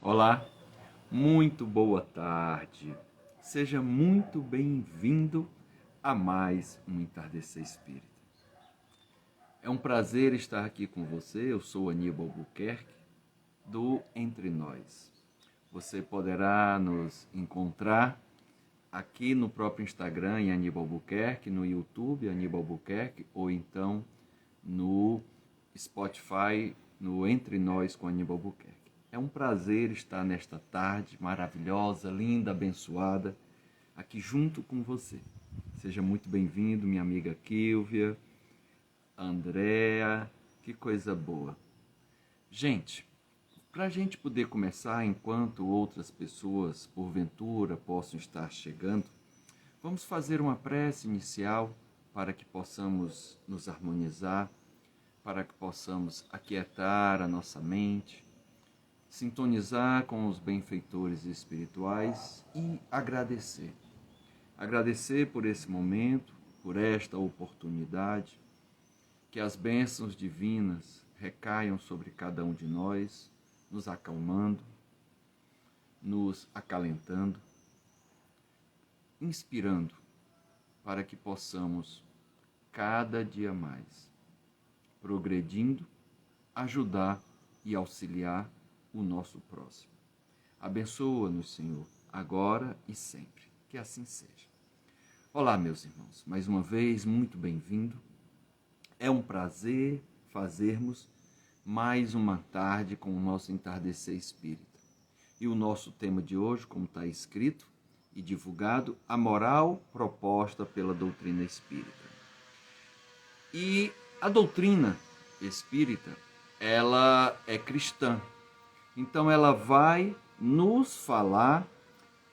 Olá, muito boa tarde. Seja muito bem-vindo a mais um Entardecer Espírita. É um prazer estar aqui com você. Eu sou Aníbal Buquerque, do Entre Nós. Você poderá nos encontrar aqui no próprio Instagram, em Aníbal Buquerque, no YouTube, Aníbal Buquerque, ou então no Spotify, no Entre Nós com Aníbal Buquerque. É um prazer estar nesta tarde maravilhosa, linda, abençoada, aqui junto com você. Seja muito bem-vindo, minha amiga Kílvia, Andréa, que coisa boa. Gente, para a gente poder começar, enquanto outras pessoas, porventura, possam estar chegando, vamos fazer uma prece inicial para que possamos nos harmonizar, para que possamos aquietar a nossa mente, sintonizar com os benfeitores espirituais e agradecer. Agradecer por esse momento, por esta oportunidade, que as bênçãos divinas recaiam sobre cada um de nós, nos acalmando, nos acalentando, inspirando para que possamos cada dia mais progredindo, ajudar e auxiliar o nosso próximo. Abençoa-nos, Senhor, agora e sempre. Que assim seja. Olá, meus irmãos. Mais uma vez, muito bem-vindo. É um prazer fazermos mais uma tarde com o nosso Entardecer Espírita. E o nosso tema de hoje, como está escrito e divulgado, a moral proposta pela doutrina espírita. E a doutrina espírita, ela é cristã. Então ela vai nos falar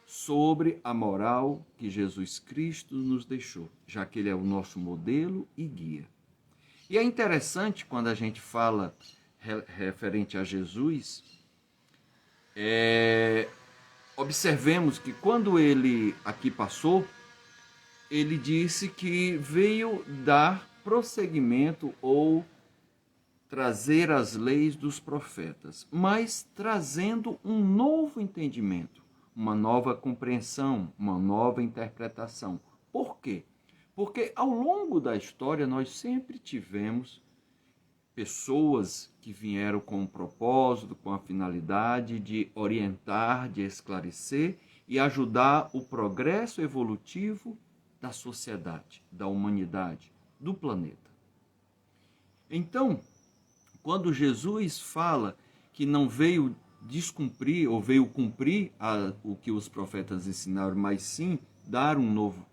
sobre a moral que Jesus Cristo nos deixou, já que ele é o nosso modelo e guia. E é interessante quando a gente fala referente a Jesus, observemos que quando ele aqui passou, ele disse que veio dar prosseguimento ou trazer as leis dos profetas, mas trazendo um novo entendimento, uma nova compreensão, uma nova interpretação. Por quê? Porque ao longo da história nós sempre tivemos pessoas que vieram com um propósito, com a finalidade de orientar, de esclarecer e ajudar o progresso evolutivo da sociedade, da humanidade, do planeta. Então, quando Jesus fala que não veio descumprir ou veio cumprir o que os profetas ensinaram, mas sim dar um novo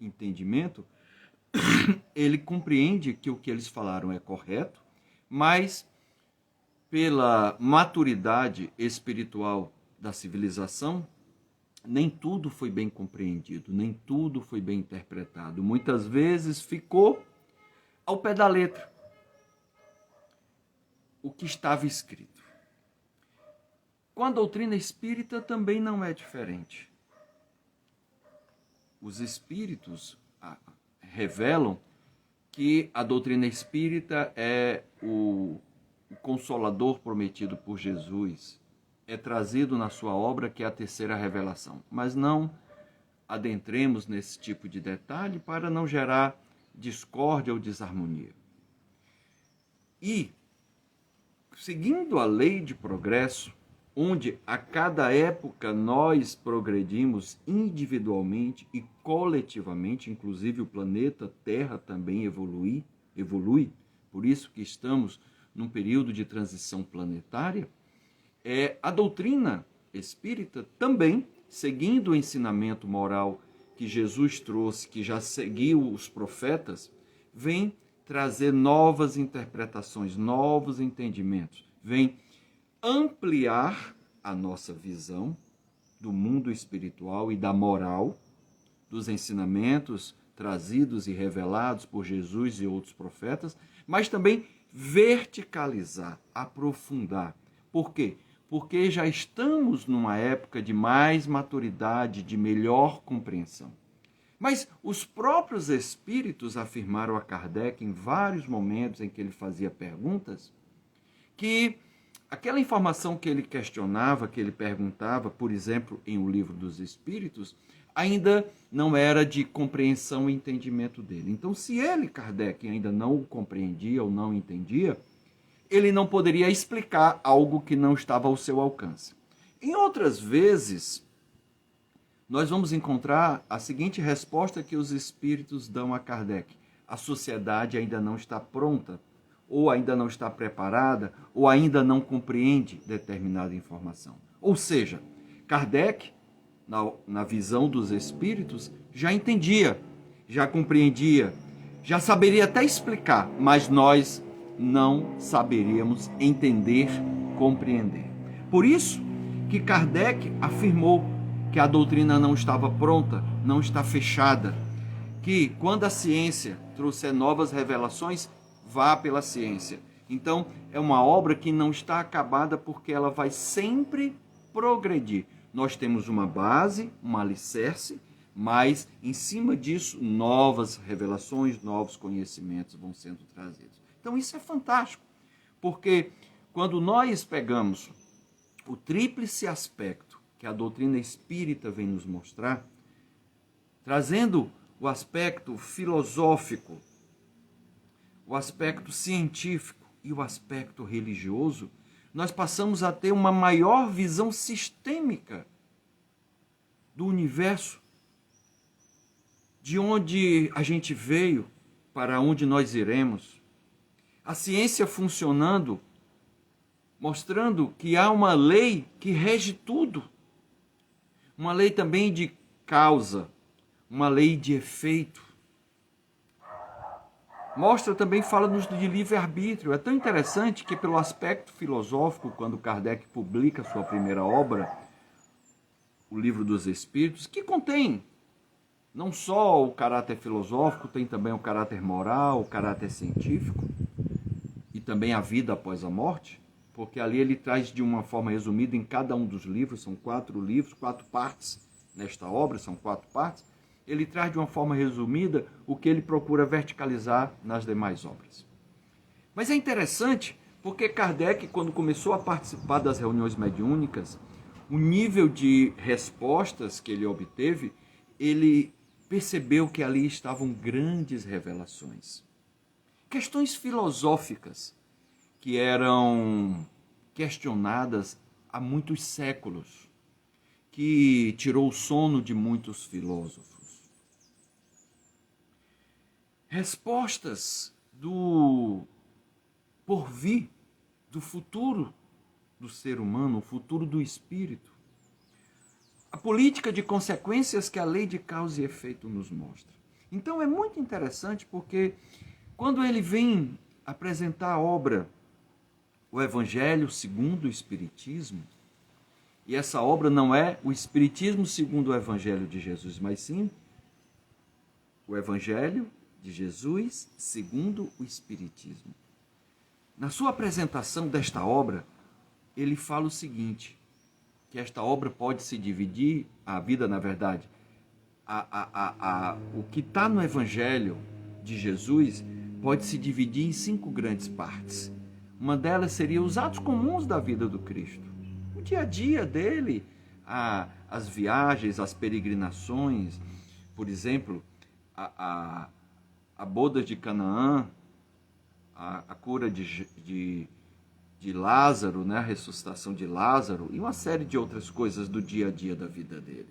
entendimento, ele compreende que o que eles falaram é correto, mas pela maturidade espiritual da civilização, nem tudo foi bem compreendido, nem tudo foi bem interpretado. Muitas vezes ficou ao pé da letra o que estava escrito. Com a doutrina espírita também não é diferente. Os espíritos revelam que a doutrina espírita é o consolador prometido por Jesus, é trazido na sua obra, que é a terceira revelação. Mas não adentremos nesse tipo de detalhe para não gerar discórdia ou desarmonia. E seguindo a lei de progresso, onde a cada época nós progredimos individualmente e coletivamente, inclusive o planeta Terra também evolui, por isso que estamos num período de transição planetária, a doutrina espírita também, seguindo o ensinamento moral que Jesus trouxe, que já seguiu os profetas, vem trazer novas interpretações, novos entendimentos, vem ampliar a nossa visão do mundo espiritual e da moral, dos ensinamentos trazidos e revelados por Jesus e outros profetas, mas também verticalizar, aprofundar. Por quê? Porque já estamos numa época de mais maturidade, de melhor compreensão. Mas os próprios espíritos afirmaram a Kardec, em vários momentos em que ele fazia perguntas, que aquela informação que ele questionava, que ele perguntava, por exemplo, em O Livro dos Espíritos, ainda não era de compreensão e entendimento dele. Então, se ele, Kardec, ainda não o compreendia ou não entendia, ele não poderia explicar algo que não estava ao seu alcance. Em outras vezes, nós vamos encontrar a seguinte resposta que os espíritos dão a Kardec: a sociedade ainda não está pronta, ou ainda não está preparada, ou ainda não compreende determinada informação. Ou seja, Kardec, na visão dos espíritos, já entendia, já compreendia, já saberia até explicar, mas nós não saberíamos entender, compreender. Por isso que Kardec afirmou que a doutrina não estava pronta, não está fechada, que quando a ciência trouxer novas revelações, vá pela ciência. Então, é uma obra que não está acabada porque ela vai sempre progredir. Nós temos uma base, um alicerce, mas em cima disso, novas revelações, novos conhecimentos vão sendo trazidos. Então, isso é fantástico, porque quando nós pegamos o tríplice aspecto que a doutrina espírita vem nos mostrar, trazendo o aspecto filosófico, o aspecto científico e o aspecto religioso, nós passamos a ter uma maior visão sistêmica do universo, de onde a gente veio, para onde nós iremos. A ciência funcionando, mostrando que há uma lei que rege tudo. Uma lei também de causa, uma lei de efeito. Mostra também, fala-nos de livre-arbítrio. É tão interessante que, pelo aspecto filosófico, quando Kardec publica sua primeira obra, O Livro dos Espíritos, que contém não só o caráter filosófico, tem também o caráter moral, o caráter científico, e também a vida após a morte, porque ali ele traz de uma forma resumida em cada um dos livros, são 4 livros, 4 partes nesta obra, são 4 partes, ele traz de uma forma resumida o que ele procura verticalizar nas demais obras. Mas é interessante porque Kardec, quando começou a participar das reuniões mediúnicas, o nível de respostas que ele obteve, ele percebeu que ali estavam grandes revelações. Questões filosóficas que eram questionadas há muitos séculos, que tirou o sono de muitos filósofos. Respostas do porvir, do futuro do ser humano, o futuro do espírito. A política de consequências que a lei de causa e efeito nos mostra. Então é muito interessante porque quando ele vem apresentar a obra O Evangelho segundo o Espiritismo, e essa obra não é o Espiritismo segundo o Evangelho de Jesus, mas sim o Evangelho de Jesus segundo o Espiritismo. Na sua apresentação desta obra, ele fala o seguinte, que esta obra pode se dividir, a vida na verdade, o que está no Evangelho de Jesus pode se dividir em 5 grandes partes. Uma delas seria os atos comuns da vida do Cristo. O dia a dia dele, as viagens, as peregrinações, por exemplo, a boda de Canaã, a cura de Lázaro, né? A ressuscitação de Lázaro e uma série de outras coisas do dia a dia da vida dele.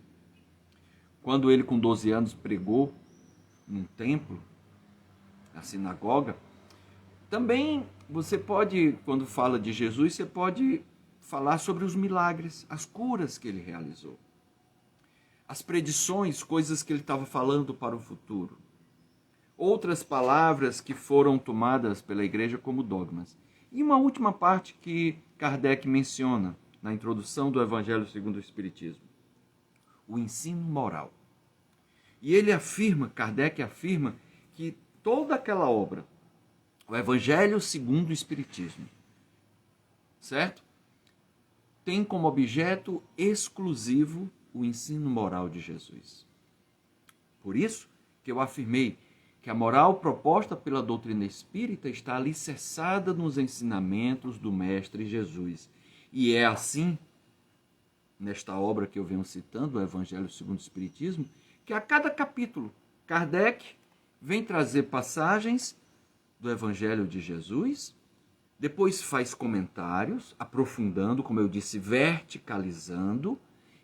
Quando ele, com 12 anos, pregou num templo, na sinagoga, também você pode, quando fala de Jesus, você pode falar sobre os milagres, as curas que ele realizou, as predições, coisas que ele estava falando para o futuro, outras palavras que foram tomadas pela igreja como dogmas. E uma última parte que Kardec menciona na introdução do Evangelho segundo o Espiritismo, o ensino moral. E ele afirma, Kardec afirma, que toda aquela obra, o Evangelho segundo o Espiritismo, certo? Tem como objeto exclusivo o ensino moral de Jesus. Por isso que eu afirmei que a moral proposta pela doutrina espírita está alicerçada nos ensinamentos do Mestre Jesus. E é assim, nesta obra que eu venho citando, o Evangelho segundo o Espiritismo, que a cada capítulo, Kardec vem trazer passagens do Evangelho de Jesus, depois faz comentários, aprofundando, como eu disse, verticalizando,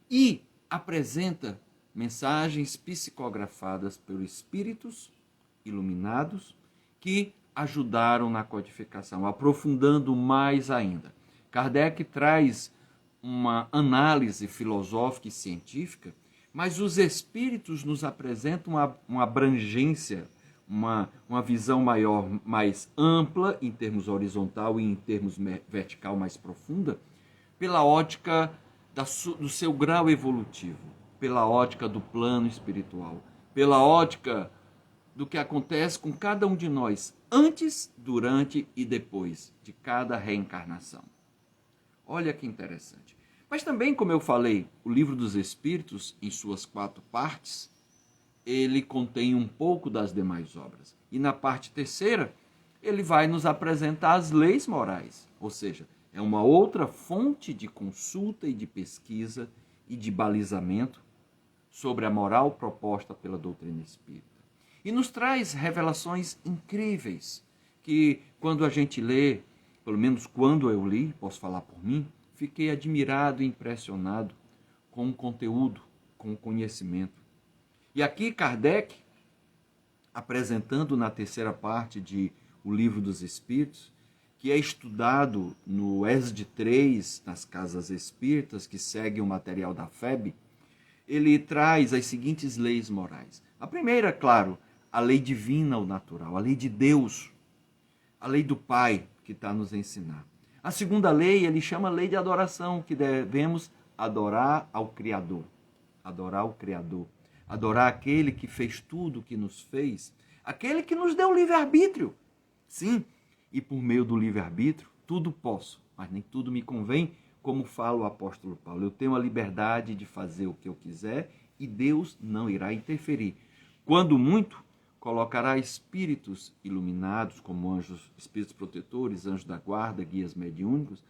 e apresenta mensagens psicografadas pelos espíritos iluminados que ajudaram na codificação, aprofundando mais ainda. Kardec traz uma análise filosófica e científica, mas os espíritos nos apresentam uma abrangência, uma visão maior, mais ampla, em termos horizontal e em termos vertical, mais profunda, pela ótica do seu grau evolutivo, pela ótica do plano espiritual, pela ótica do que acontece com cada um de nós, antes, durante e depois de cada reencarnação. Olha que interessante. Mas também, como eu falei, o Livro dos Espíritos, em suas 4 partes, ele contém um pouco das demais obras. E na parte terceira, ele vai nos apresentar as leis morais, ou seja, é uma outra fonte de consulta e de pesquisa e de balizamento sobre a moral proposta pela doutrina espírita. E nos traz revelações incríveis, que quando a gente lê, pelo menos quando eu li, posso falar por mim, fiquei admirado e impressionado com o conteúdo, com o conhecimento. E aqui Kardec, apresentando na terceira parte de O Livro dos Espíritos, que é estudado no ESD 3, nas casas espíritas, que segue o material da FEB, ele traz as seguintes leis morais. A primeira, claro, a lei divina ou natural, a lei de Deus, a lei do Pai, que está a nos ensinar. A segunda lei, ele chama lei de adoração, que devemos adorar ao Criador. Adorar o Criador. Adorar aquele que fez tudo o que nos fez. Aquele que nos deu o livre-arbítrio. Sim, e por meio do livre-arbítrio, tudo posso, mas nem tudo me convém, como fala o apóstolo Paulo. Eu tenho a liberdade de fazer o que eu quiser e Deus não irá interferir. Quando muito, colocará espíritos iluminados, como anjos, espíritos protetores, anjos da guarda, guias mediúnicos,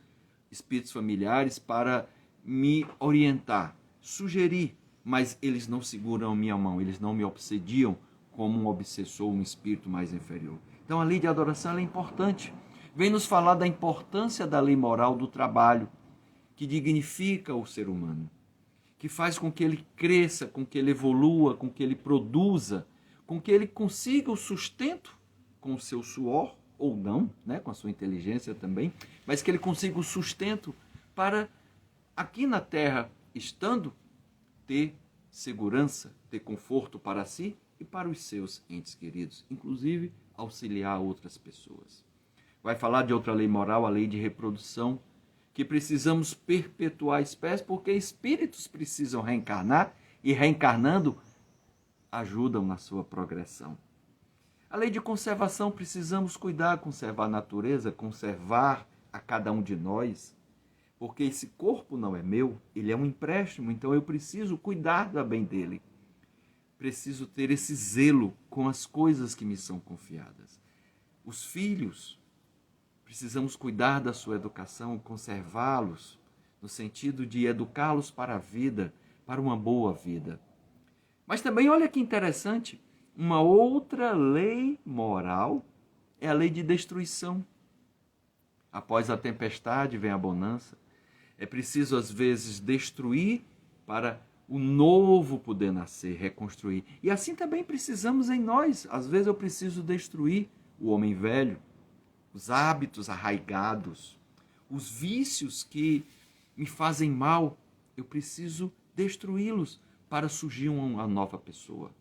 espíritos familiares, para me orientar, sugerir, mas eles não seguram a minha mão, eles não me obsediam como um obsessor, um espírito mais inferior. Então a lei de adoração é importante. Vem nos falar da importância da lei moral do trabalho, que dignifica o ser humano, que faz com que ele cresça, com que ele evolua, com que ele produza, com que ele consiga o sustento com o seu suor, ou não, né, com a sua inteligência também, mas que ele consiga o sustento para, aqui na Terra, estando, ter segurança, ter conforto para si e para os seus entes queridos, inclusive auxiliar outras pessoas. Vai falar de outra lei moral, a lei de reprodução, que precisamos perpetuar a espécie, porque espíritos precisam reencarnar e, reencarnando, ajudam na sua progressão. A lei de conservação, precisamos cuidar, conservar a natureza, conservar a cada um de nós, porque esse corpo não é meu, ele é um empréstimo, então eu preciso cuidar da bem dele. Preciso ter esse zelo com as coisas que me são confiadas. Os filhos, precisamos cuidar da sua educação, conservá-los, no sentido de educá-los para a vida, para uma boa vida. Mas também, olha que interessante, uma outra lei moral é a lei de destruição. Após a tempestade vem a bonança. É preciso, às vezes, destruir para o novo poder nascer, reconstruir. E assim também precisamos em nós. Às vezes eu preciso destruir o homem velho, os hábitos arraigados, os vícios que me fazem mal. Eu preciso destruí-los para surgir uma nova pessoa.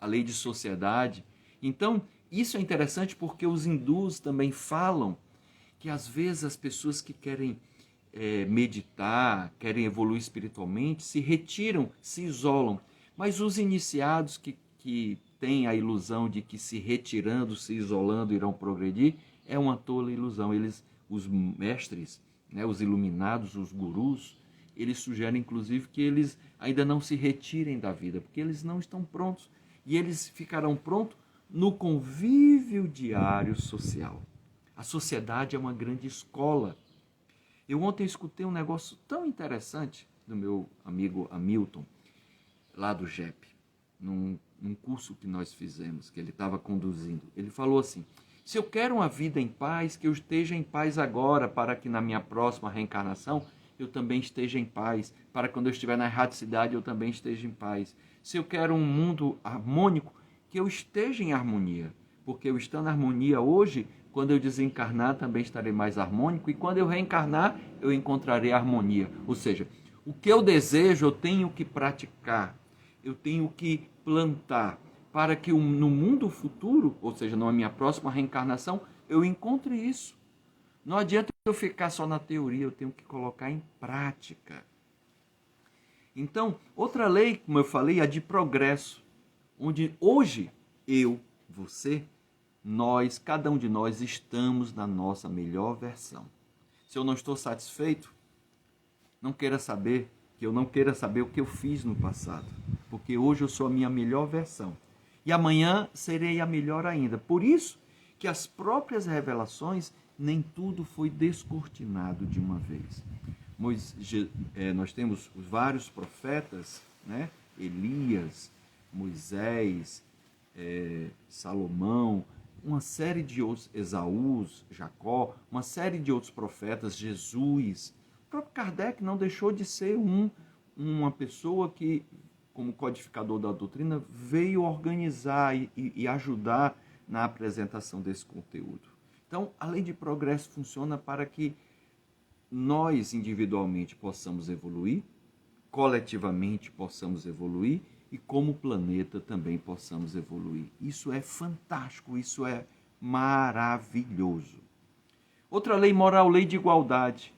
A lei de sociedade. Então, isso é interessante porque os hindus também falam que às vezes as pessoas que querem meditar, querem evoluir espiritualmente, se retiram, se isolam. Mas os iniciados que têm a ilusão de que se retirando, se isolando, irão progredir, é uma tola ilusão. Eles, os mestres, né, os iluminados, os gurus, eles sugerem, inclusive, que eles ainda não se retirem da vida, porque eles não estão prontos. E eles ficarão prontos no convívio diário social. A sociedade é uma grande escola. Eu ontem escutei um negócio tão interessante do meu amigo Hamilton, lá do JEP, num curso que nós fizemos, que ele estava conduzindo. Ele falou assim: se eu quero uma vida em paz, que eu esteja em paz agora, para que na minha próxima reencarnação eu também esteja em paz, para quando eu estiver na erradicidade eu também esteja em paz. Se eu quero um mundo harmônico, que eu esteja em harmonia, porque eu estando na harmonia hoje, quando eu desencarnar também estarei mais harmônico, e quando eu reencarnar eu encontrarei harmonia. Ou seja, o que eu desejo eu tenho que praticar, eu tenho que plantar, para que no mundo futuro, ou seja, na minha próxima reencarnação, eu encontre isso. Não adianta eu ficar só na teoria, eu tenho que colocar em prática. Então, outra lei, como eu falei, é a de progresso, onde hoje eu, você, nós, cada um de nós estamos na nossa melhor versão. Se eu não estou satisfeito, não queira saber, que eu não queira saber o que eu fiz no passado, porque hoje eu sou a minha melhor versão. E amanhã serei a melhor ainda. Por isso que as próprias revelações, nem tudo foi descortinado de uma vez. Nós temos vários profetas, né? Elias, Moisés, Salomão, uma série de outros, Esaú, Jacó, uma série de outros profetas, Jesus. O próprio Kardec não deixou de ser uma pessoa que, como codificador da doutrina, veio organizar e ajudar na apresentação desse conteúdo. Então, a lei de progresso funciona para que nós, individualmente, possamos evoluir, coletivamente possamos evoluir e como planeta também possamos evoluir. Isso é fantástico, isso é maravilhoso. Outra lei moral, lei de igualdade.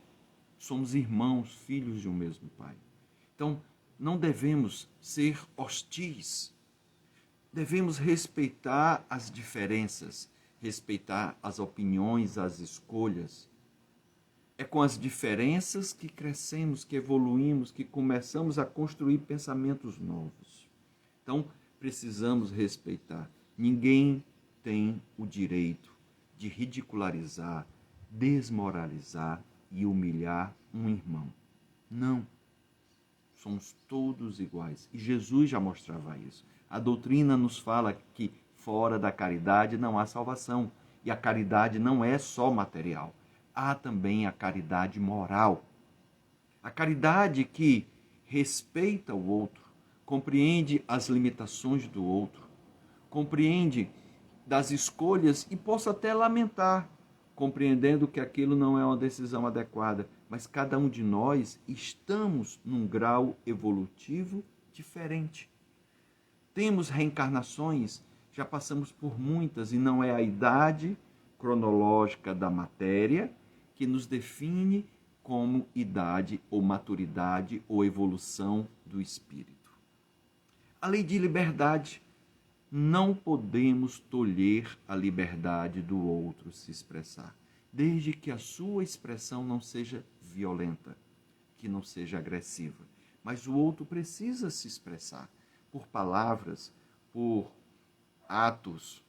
Somos irmãos, filhos de um mesmo Pai. Então, não devemos ser hostis. Devemos respeitar as diferenças, respeitar as opiniões, as escolhas. É com as diferenças que crescemos, que evoluímos, que começamos a construir pensamentos novos. Então, precisamos respeitar. Ninguém tem o direito de ridicularizar, desmoralizar e humilhar um irmão. Não. Somos todos iguais. E Jesus já mostrava isso. A doutrina nos fala que fora da caridade não há salvação. E a caridade não é só material. Há também a caridade moral. A caridade que respeita o outro, compreende as limitações do outro, compreende das escolhas e possa até lamentar, compreendendo que aquilo não é uma decisão adequada, mas cada um de nós estamos num grau evolutivo diferente. Temos reencarnações, já passamos por muitas, e não é a idade cronológica da matéria que nos define como idade ou maturidade ou evolução do espírito. A lei de liberdade. Não podemos tolher a liberdade do outro se expressar, desde que a sua expressão não seja violenta, que não seja agressiva. Mas o outro precisa se expressar por palavras, por atos,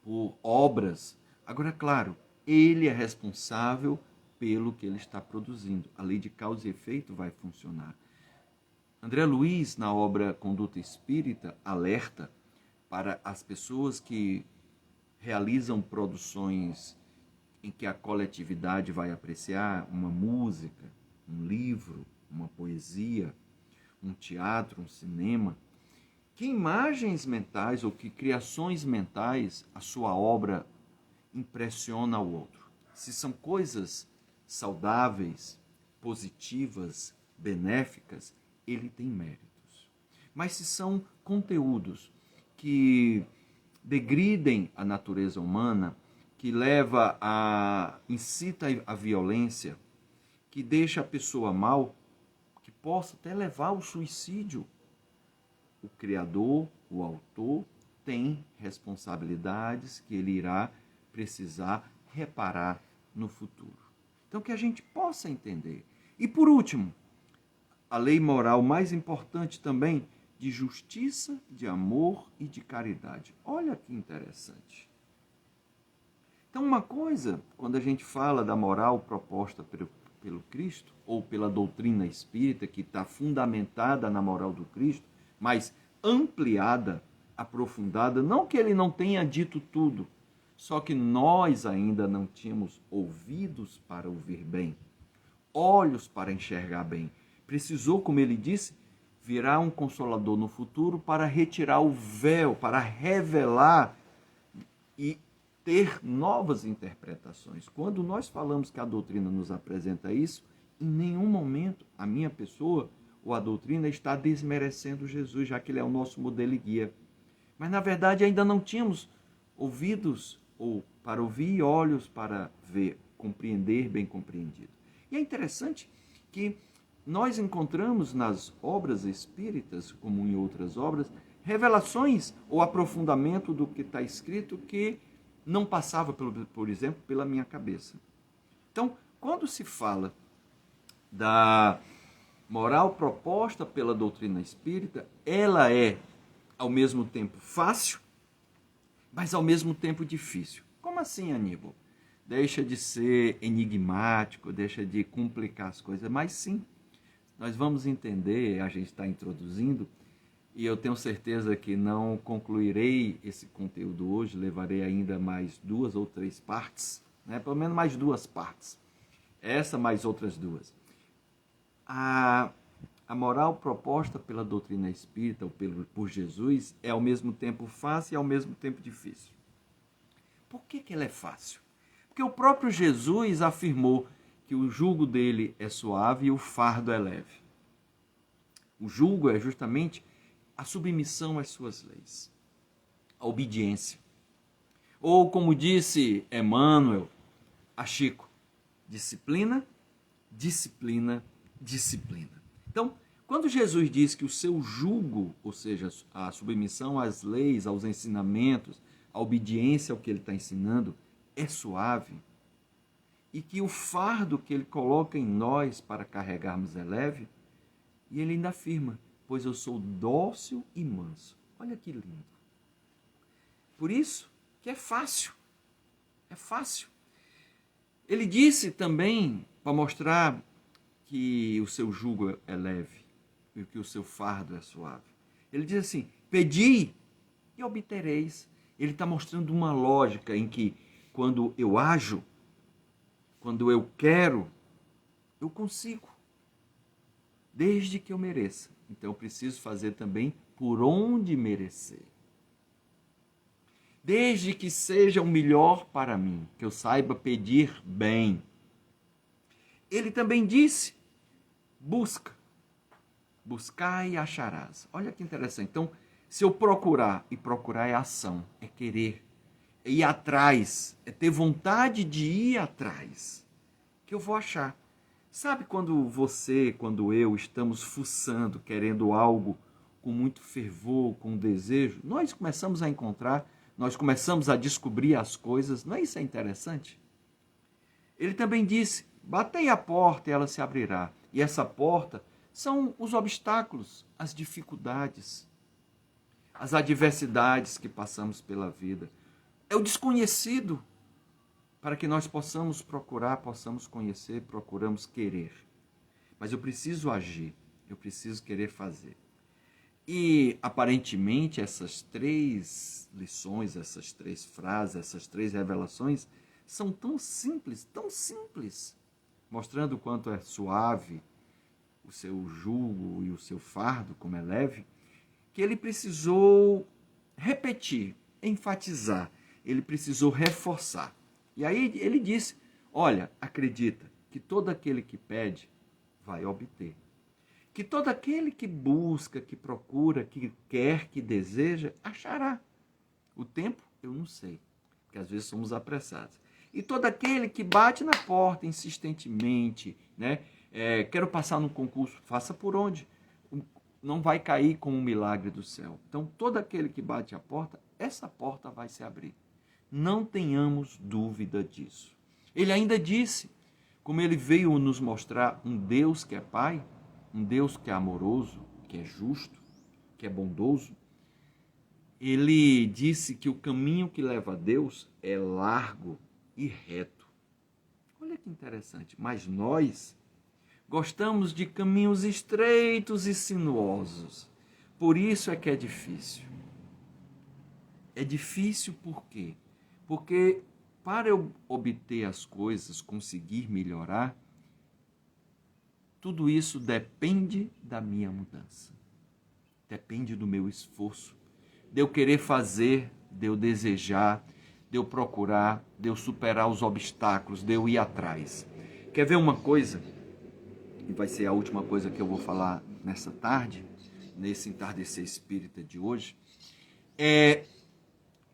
por obras. Agora, claro, ele é responsável pelo que ele está produzindo. A lei de causa e efeito vai funcionar. André Luiz, na obra Conduta Espírita, alerta para as pessoas que realizam produções em que a coletividade vai apreciar uma música, um livro, uma poesia, um teatro, um cinema, que imagens mentais ou que criações mentais a sua obra impressiona o outro. Se são coisas saudáveis, positivas, benéficas, ele tem méritos. Mas se são conteúdos que degridem a natureza humana, que incita a violência, que deixa a pessoa mal, que possa até levar ao suicídio, o criador, o autor, tem responsabilidades que ele irá precisar reparar no futuro. Então, que a gente possa entender. E por último, a lei moral mais importante também, de justiça, de amor e de caridade. Olha que interessante. Então, uma coisa, quando a gente fala da moral proposta pelo Cristo, ou pela doutrina espírita, que está fundamentada na moral do Cristo, mas ampliada, aprofundada, não que ele não tenha dito tudo, só que nós ainda não tínhamos ouvidos para ouvir bem, olhos para enxergar bem. Precisou, como ele disse, virá um Consolador no futuro para retirar o véu, para revelar e ter novas interpretações. Quando nós falamos que a doutrina nos apresenta isso, em nenhum momento a minha pessoa ou a doutrina está desmerecendo Jesus, já que ele é o nosso modelo e guia. Mas, na verdade, ainda não tínhamos ouvidos ou para ouvir e olhos para ver, compreender, bem compreendido. E é interessante que nós encontramos nas obras espíritas, como em outras obras, revelações ou aprofundamento do que está escrito que não passava, por exemplo, pela minha cabeça. Então, quando se fala da moral proposta pela doutrina espírita, ela é, ao mesmo tempo, fácil, mas ao mesmo tempo difícil. Como assim, Aníbal? Deixa de ser enigmático, deixa de complicar as coisas, mas sim, nós vamos entender, a gente está introduzindo, e eu tenho certeza que não concluirei esse conteúdo hoje, levarei ainda mais 2 ou 3 partes, né? Pelo menos mais 2 partes. Essa mais outras 2. A moral proposta pela doutrina espírita, ou por Jesus, é ao mesmo tempo fácil e ao mesmo tempo difícil. Por que ela é fácil? Porque o próprio Jesus afirmou que o jugo dele é suave e o fardo é leve. O jugo é justamente a submissão às suas leis, a obediência. Ou, como disse Emmanuel a Chico, disciplina, disciplina, disciplina. Então, quando Jesus diz que o seu jugo, ou seja, a submissão às leis, aos ensinamentos, a obediência ao que ele está ensinando, é suave, e que o fardo que ele coloca em nós para carregarmos é leve, e ele ainda afirma, pois eu sou dócil e manso. Olha que lindo. Por isso que é fácil. É fácil. Ele disse também, para mostrar que o seu jugo é leve e que o seu fardo é suave. Ele diz assim, pedi e obtereis. Ele está mostrando uma lógica em que quando eu ajo, quando eu quero, eu consigo. Desde que eu mereça. Então eu preciso fazer também por onde merecer. Desde que seja o melhor para mim, que eu saiba pedir bem. Ele também disse, buscai e acharás. Olha que interessante. Então, se eu procurar, e procurar é ação, é querer, é ir atrás, é ter vontade de ir atrás, que eu vou achar. Sabe quando eu estamos fuçando, querendo algo com muito fervor, com desejo, nós começamos a encontrar, nós começamos a descobrir as coisas, não é isso interessante? Ele também disse, batei a porta e ela se abrirá. E essa porta são os obstáculos, as dificuldades, as adversidades que passamos pela vida. É o desconhecido, para que nós possamos procurar, possamos conhecer, procuramos querer. Mas eu preciso agir, eu preciso querer fazer. E, aparentemente, essas 3 lições, essas 3 frases, essas 3 revelações são tão simples, mostrando o quanto é suave o seu jugo e o seu fardo, como é leve, que ele precisou repetir, enfatizar, ele precisou reforçar. E aí ele disse, olha, acredita que todo aquele que pede vai obter. Que todo aquele que busca, que procura, que quer, que deseja, achará. O tempo, eu não sei, porque às vezes somos apressados. E todo aquele que bate na porta insistentemente, né? Quero passar num concurso, faça por onde? Não vai cair com um milagre do céu. Então, todo aquele que bate a porta, essa porta vai se abrir. Não tenhamos dúvida disso. Ele ainda disse, como ele veio nos mostrar um Deus que é Pai, um Deus que é amoroso, que é justo, que é bondoso, ele disse que o caminho que leva a Deus é largo e reto. Olha que interessante. Mas nós gostamos de caminhos estreitos e sinuosos. Por isso é que é difícil. É difícil por quê? Porque para eu obter as coisas, conseguir melhorar, tudo isso depende da minha mudança. Depende do meu esforço, de eu querer fazer, de eu desejar, de eu procurar, de eu superar os obstáculos, de eu ir atrás. Quer ver uma coisa? E vai ser a última coisa que eu vou falar nessa tarde, nesse entardecer espírita de hoje.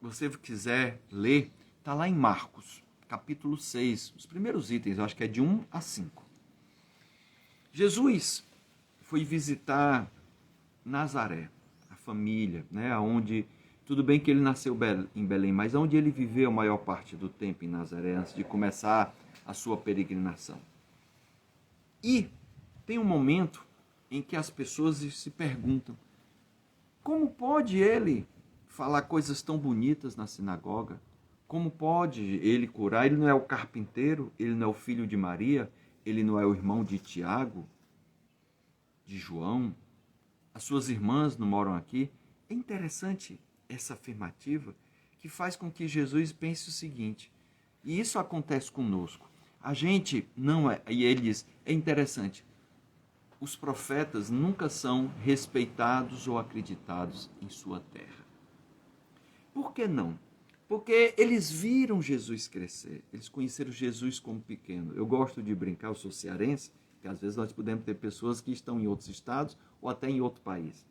Você quiser ler, está lá em Marcos, capítulo 6, os primeiros itens, eu acho que é de 1 a 5. Jesus foi visitar Nazaré, a família, né, onde, tudo bem que ele nasceu em Belém, mas onde ele viveu a maior parte do tempo em Nazaré, antes de começar a sua peregrinação. E tem um momento em que as pessoas se perguntam, como pode ele falar coisas tão bonitas na sinagoga? Como pode ele curar? Ele não é o carpinteiro, ele não é o filho de Maria, ele não é o irmão de Tiago, de João, as suas irmãs não moram aqui? É interessante essa afirmativa que faz com que Jesus pense o seguinte, e isso acontece conosco. A gente não é, e ele diz, é interessante, os profetas nunca são respeitados ou acreditados em sua terra. Por que não? Porque eles viram Jesus crescer, eles conheceram Jesus como pequeno. Eu gosto de brincar, eu sou cearense, que às vezes nós podemos ter pessoas que estão em outros estados ou até em outro país.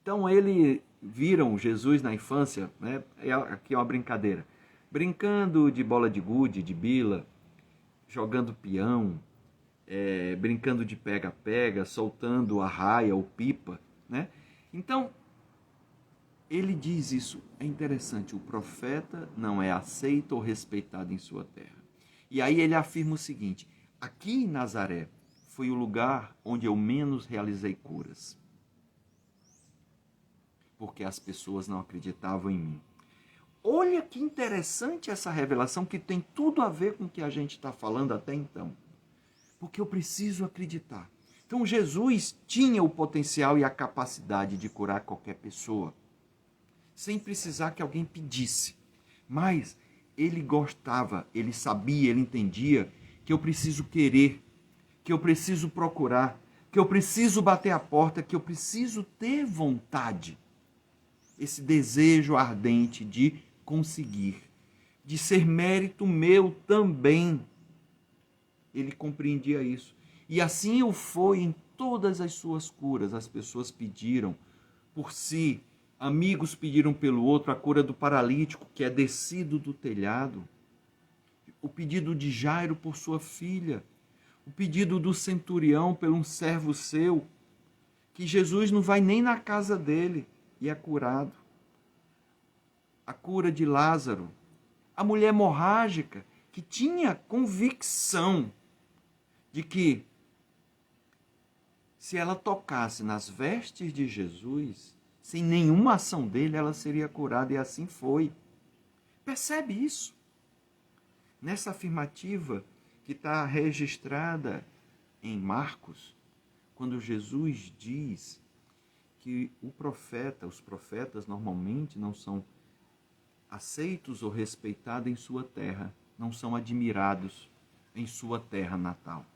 Então, eles viram Jesus na infância, né? Aqui é uma brincadeira, brincando de bola de gude, de bila, jogando peão, brincando de pega-pega, soltando a raia ou pipa, né? Então, ele diz isso, é interessante, o profeta não é aceito ou respeitado em sua terra. E aí ele afirma o seguinte, aqui em Nazaré foi o lugar onde eu menos realizei curas, porque as pessoas não acreditavam em mim. Olha que interessante essa revelação que tem tudo a ver com o que a gente está falando até então. Porque eu preciso acreditar. Então Jesus tinha o potencial e a capacidade de curar qualquer pessoa, sem precisar que alguém pedisse. Mas ele gostava, ele sabia, ele entendia que eu preciso querer, que eu preciso procurar, que eu preciso bater a porta, que eu preciso ter vontade. Esse desejo ardente de conseguir, de ser mérito meu também. Ele compreendia isso. E assim o foi em todas as suas curas. As pessoas pediram por si, amigos pediram pelo outro, a cura do paralítico que é descido do telhado, o pedido de Jairo por sua filha, o pedido do centurião por um servo seu, que Jesus não vai nem na casa dele e é curado. A cura de Lázaro, a mulher hemorrágica, que tinha convicção de que se ela tocasse nas vestes de Jesus, sem nenhuma ação dele, ela seria curada, e assim foi. Percebe isso? Nessa afirmativa que está registrada em Marcos, quando Jesus diz que os profetas normalmente não são aceitos ou respeitados em sua terra, não são admirados em sua terra natal.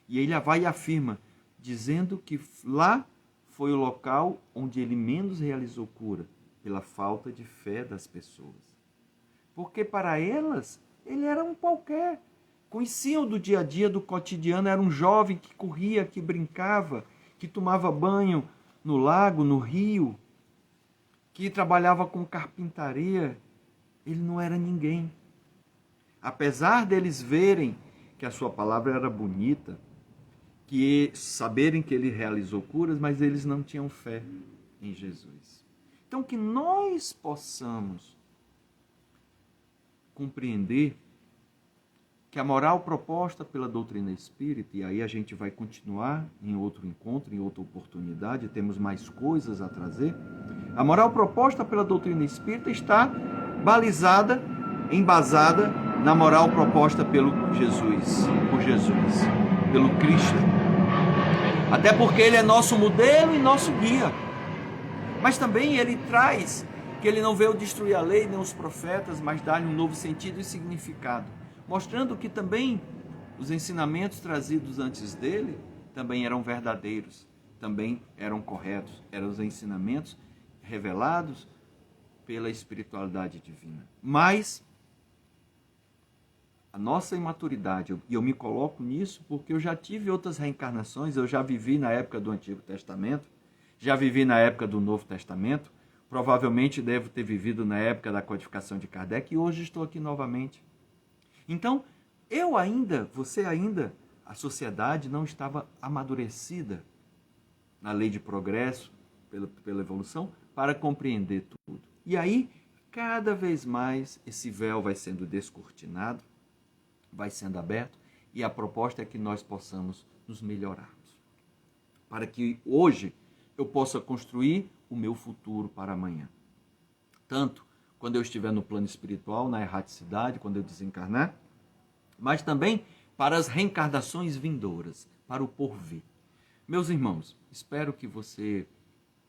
E ele vai e afirma, dizendo que lá foi o local onde ele menos realizou cura, pela falta de fé das pessoas. Porque para elas, ele era um qualquer. Conheciam do dia a dia, do cotidiano, era um jovem que corria, que brincava, que tomava banho no lago, no rio, que trabalhava com carpintaria. Ele não era ninguém. Apesar deles verem que a sua palavra era bonita, que saberem que ele realizou curas, mas eles não tinham fé em Jesus. Então, que nós possamos compreender que a moral proposta pela doutrina espírita, e aí a gente vai continuar em outro encontro, em outra oportunidade, temos mais coisas a trazer. A moral proposta pela doutrina espírita está balizada, embasada na moral proposta por Jesus, pelo Cristo. Até porque ele é nosso modelo e nosso guia. Mas também ele traz que ele não veio destruir a lei nem os profetas, mas dar-lhe um novo sentido e significado, mostrando que também os ensinamentos trazidos antes dele também eram verdadeiros, também eram corretos, eram os ensinamentos revelados pela espiritualidade divina. Mas a nossa imaturidade, e eu me coloco nisso porque eu já tive outras reencarnações, eu já vivi na época do Antigo Testamento, já vivi na época do Novo Testamento, provavelmente devo ter vivido na época da codificação de Kardec e hoje estou aqui novamente. Então, você ainda, a sociedade não estava amadurecida na lei de progresso, pela evolução, para compreender tudo. E aí, cada vez mais, esse véu vai sendo descortinado, vai sendo aberto, e a proposta é que nós possamos nos melhorarmos. Para que hoje eu possa construir o meu futuro para amanhã. Tanto quando eu estiver no plano espiritual, na erraticidade, quando eu desencarnar, mas também para as reencarnações vindouras, para o porvir. Meus irmãos, espero que você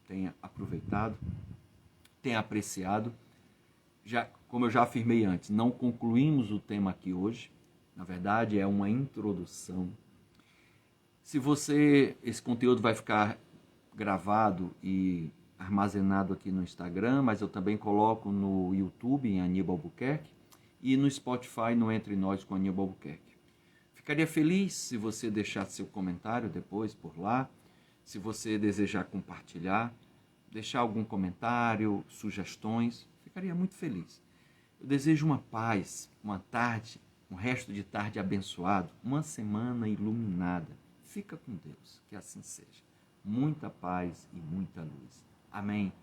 tenha aproveitado, tenha apreciado. Como eu já afirmei antes, não concluímos o tema aqui hoje. Na verdade, é uma introdução. Esse conteúdo vai ficar gravado e armazenado aqui no Instagram, mas eu também coloco no YouTube, em Aníbal Buquerque, e no Spotify, no Entre Nós com Aníbal Buquerque. Ficaria feliz se você deixasse seu comentário depois por lá, se você desejar compartilhar, deixar algum comentário, sugestões, ficaria muito feliz. Eu desejo uma paz, uma tarde, um resto de tarde abençoado, uma semana iluminada. Fica com Deus, que assim seja. Muita paz e muita luz. Amém.